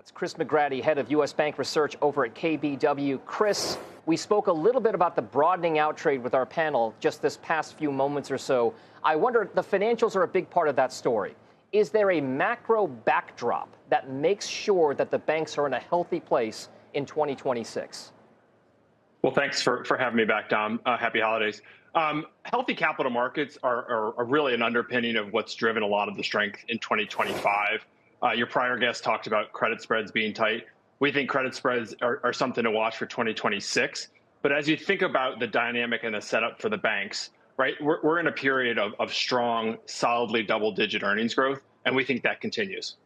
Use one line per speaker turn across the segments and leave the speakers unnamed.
It's Chris McGratty, head of U.S. Bank Research over at KBW. Chris, we spoke a little bit about the broadening out trade with our panel just this past few moments or so. I wonder, the financials are a big part of that story. Is there a macro backdrop that makes sure that the banks are in a healthy place in 2026?
Well, thanks for having me back, Dom. Happy holidays. Healthy capital markets are really an underpinning of what's driven a lot of the strength in 2025. Your prior guest talked about credit spreads being tight. We think credit spreads are something to watch for 2026. But as you think about the dynamic and the setup for the banks, right, we're in a period of strong, solidly double-digit earnings growth, and we think that continues.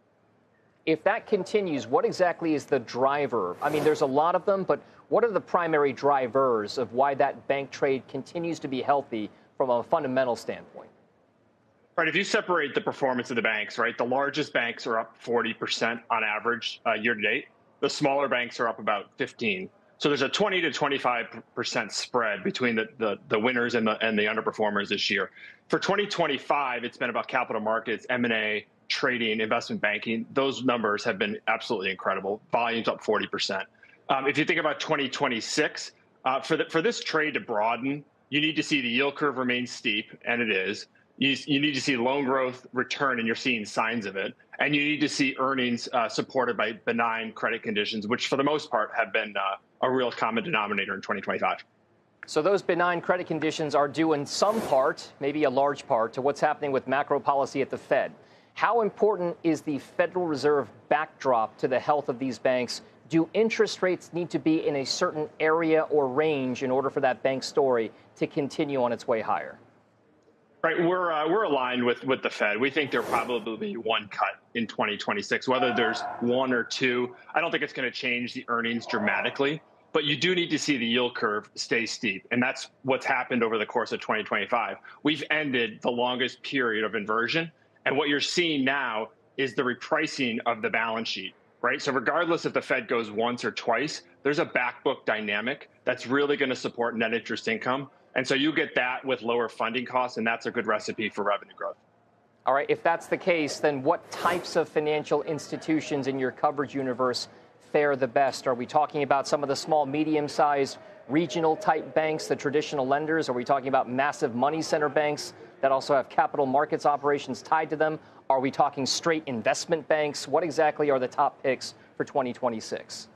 If that continues, what exactly is the driver? I mean, there's a lot of them, but what are the primary drivers of why that bank trade continues to be healthy from a fundamental standpoint?
Right. If you separate the performance of the banks, right, the largest banks are up 40% on average year to date. The smaller banks are up about 15%. So there's a 20 to 25% spread between the winners and the underperformers this year. For 2025, it's been about capital markets, M&A, trading, investment banking. Those numbers have been absolutely incredible. Volume's up 40%. If you think about 2026, for this trade to broaden, you need to see the yield curve remain steep, and it is. You need to see loan growth return, and you're seeing signs of it. And you need to see earnings supported by benign credit conditions, which for the most part have been a real common denominator in 2025.
So those benign credit conditions are due in some part, maybe a large part, to what's happening with macro policy at the Fed. How important is the Federal Reserve backdrop to the health of these banks? Do interest rates need to be in a certain area or range in order for that bank story to continue on its way higher?
Right, we're aligned with the Fed. We think there'll probably be one cut in 2026. Whether there's one or two, I don't think it's going to change the earnings dramatically. But you do need to see the yield curve stay steep, and that's what's happened over the course of 2025. We've ended the longest period of inversion, and what you're seeing now is the repricing of the balance sheet. Right, so regardless if the Fed goes once or twice, there's a back book dynamic that's really going to support net interest income. And so you get that with lower funding costs, and that's a good recipe for revenue growth.
All right, if that's the case, then what types of financial institutions in your coverage universe fare the best? Are we talking about some of the small, medium-sized regional type banks, the traditional lenders? Are we talking about massive money center banks that also have capital markets operations tied to them? Are we talking straight investment banks? What exactly are the top picks for 2026?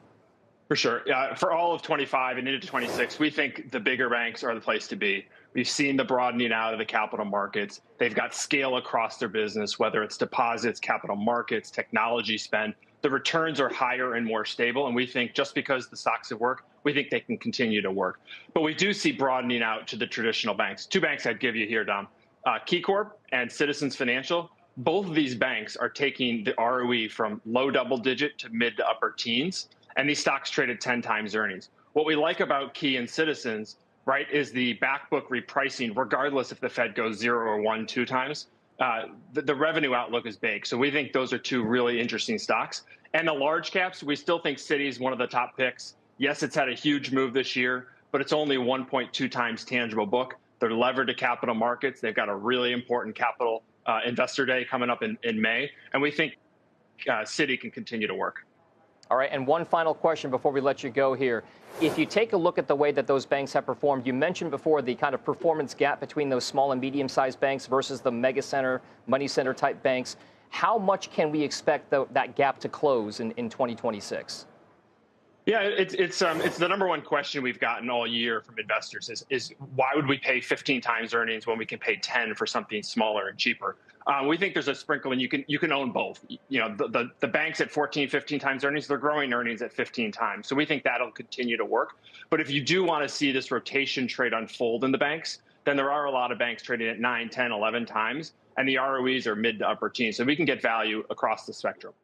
For sure. For all of 25 and into 26, we think the bigger banks are the place to be. We've seen the broadening out of the capital markets. They've got scale across their business, whether it's deposits, capital markets, technology spend. The returns are higher and more stable. And we think just because the stocks have worked, we think they can continue to work. But we do see broadening out to the traditional banks. Two banks I'd give you here, Dom. KeyCorp and Citizens Financial. Both of these banks are taking the ROE from low double digit to mid to upper teens. And these stocks traded 10 times earnings. What we like about Key and Citizens, right, is the back book repricing, regardless if the Fed goes 0 or 1, 2 times. The revenue outlook is big. So we think those are two really interesting stocks. And the large caps, we still think Citi is one of the top picks. Yes, it's had a huge move this year, but it's only 1.2 times tangible book. They're levered to capital markets. They've got a really important capital investor day coming up in May. And we think Citi can continue to work.
All right, and one final question before we let you go here. If you take a look at the way that those banks have performed, you mentioned before the kind of performance gap between those small and medium-sized banks versus the mega center, money center type banks. How much can we expect that gap to close in 2026?
Yeah, it's the number one question we've gotten all year from investors is why would we pay 15 times earnings when we can pay 10 for something smaller and cheaper? We think there's a sprinkle, and you can own both. You know, the banks at 14, 15 times earnings, they're growing earnings at 15 times. So we think that'll continue to work. But if you do want to see this rotation trade unfold in the banks, then there are a lot of banks trading at 9, 10, 11 times, and the ROEs are mid to upper teens. So we can get value across the spectrum.